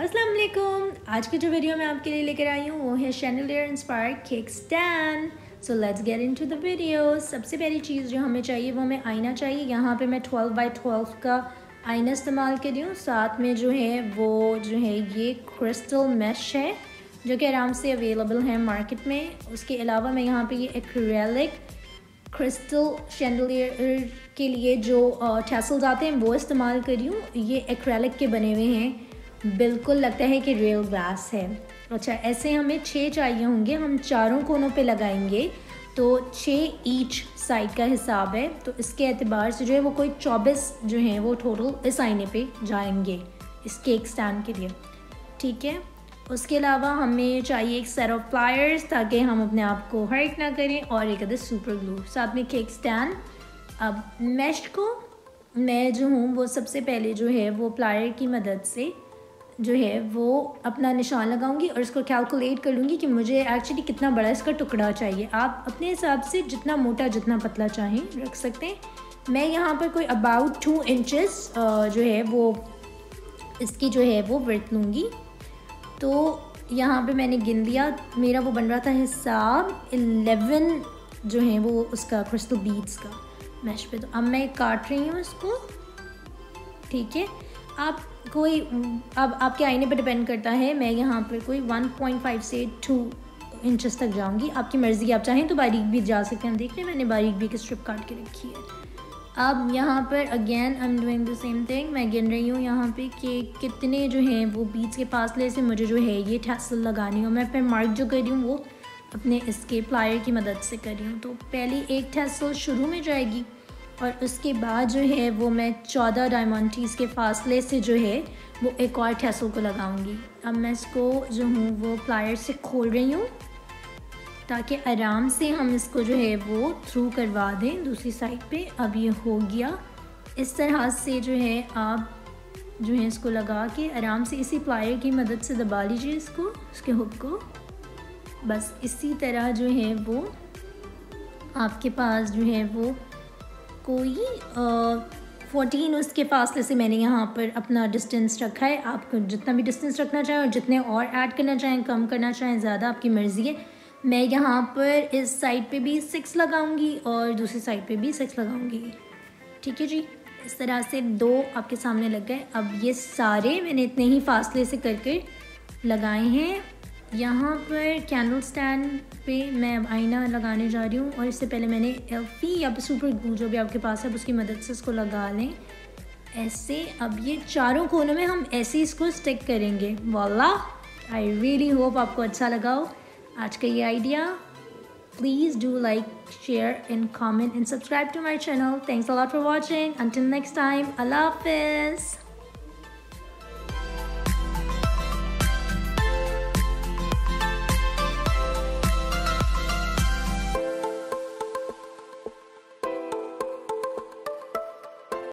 अस्सलाम वालेकुम। आज की जो वीडियो मैं आपके लिए लेकर आई हूँ वो है chandelier inspired cake stand. So let's get into the video. सबसे पहली चीज़ जो हमें चाहिए वो हमें आईना चाहिए। यहाँ पे मैं 12 बाई 12 का आईना इस्तेमाल कर रही हूँ। साथ में जो है वो ये क्रिस्टल मैश है जो कि आराम से अवेलेबल है मार्केट में। उसके अलावा मैं यहाँ पे ये एक्रेलिक क्रिस्टल शैंडलियर के लिए जो टैसल्स आते हैं वो इस्तेमाल कर रही हूँ। ये एक्रेलिक के बने हुए हैं, बिल्कुल लगता है कि रियल ग्लास है। अच्छा, ऐसे हमें 6 चाहिए होंगे। हम चारों कोनों पे लगाएंगे तो 6 ईच साइड का हिसाब है। तो इसके एतबार से जो है वो कोई 24 जो है वो टोटल इस आईने पे जाएंगे इस केक स्टैंड के लिए, ठीक है। उसके अलावा हमें चाहिए एक सेट ऑफ प्लायर्स ताकि हम अपने आप को हर्ट ना करें, और एक अदर सुपर ग्लू, साथ में केक स्टैंड। अब मैश को मैं जो हूँ वो सबसे पहले जो है वो प्लायर की मदद से जो है वो अपना निशान लगाऊंगी और इसको कैलकुलेट कर लूँगी कि मुझे एक्चुअली कितना बड़ा इसका टुकड़ा चाहिए। आप अपने हिसाब से जितना मोटा जितना पतला चाहें रख सकते हैं। मैं यहाँ पर कोई अबाउट 2 इंचेस जो है वो इसकी जो है वो वर्थ लूँगी। तो यहाँ पे मैंने गिन लिया, मेरा वो बन रहा था हिसाब 11 जो है वो उसका क्रिस्टल बीड्स का मैश पे। तो अब मैं काट रही हूँ इसको, ठीक है। आप कोई अब आपके आईने पर डिपेंड करता है। मैं यहाँ पर कोई 1.5 से 2 इंचेस तक जाऊँगी, आपकी मर्ज़ी। आप चाहें तो बारीक भी जा सकते हैं। देख रहे हैं मैंने बारीक भी की स्ट्रिप काट के रखी है। अब यहाँ पर again I am doing the same thing. मैं गिन रही हूँ यहाँ पे कि कितने जो हैं वो बीड्स के फासले से मुझे जो है ये टैसल लगानी हो। मैं फिर मार्क जो कर रही हूँ वो अपने इसके प्लायर की मदद से कर रही हूँ। तो पहली एक टैसल शुरू में जाएगी और उसके बाद जो है वो मैं 14 डायमंडीज़ के फासले से जो है वो एक और टैसल को लगाऊंगी। अब मैं इसको जो हूँ वो प्लायर से खोल रही हूँ ताकि आराम से हम इसको जो है वो थ्रू करवा दें दूसरी साइड पे। अब ये हो गया। इस तरह से जो है आप जो है इसको लगा के आराम से इसी प्लायर की मदद से दबा लीजिए इसको, इसके हुक को। बस इसी तरह जो है वो आपके पास जो है वो कोई 14 उसके फासले से मैंने यहाँ पर अपना डिस्टेंस रखा है। आप जितना भी डिस्टेंस रखना चाहें और जितने और ऐड करना चाहें, कम करना चाहें, ज़्यादा, आपकी मर्ज़ी है। मैं यहाँ पर इस साइड पे भी 6 लगाऊंगी और दूसरी साइड पे भी 6 लगाऊंगी, ठीक है जी। इस तरह से 2 आपके सामने लग गए। अब ये सारे मैंने इतने ही फासले से करके लगाए हैं। यहाँ पर कैंडल स्टैंड पे मैं अब आईना लगाने जा रही हूँ और इससे पहले मैंने एल्फी या सुपर ग्लू जो भी आपके पास है उसकी मदद से इसको लगा लें ऐसे। अब ये चारों कोनों में हम ऐसे इसको स्टिक करेंगे। वाला, आई रियली होप आपको अच्छा लगा हो आज का ये idea. Please do like, share and comment and subscribe to my channel. Thanks a lot for watching. Until next time, अल्लाह हाफिज़।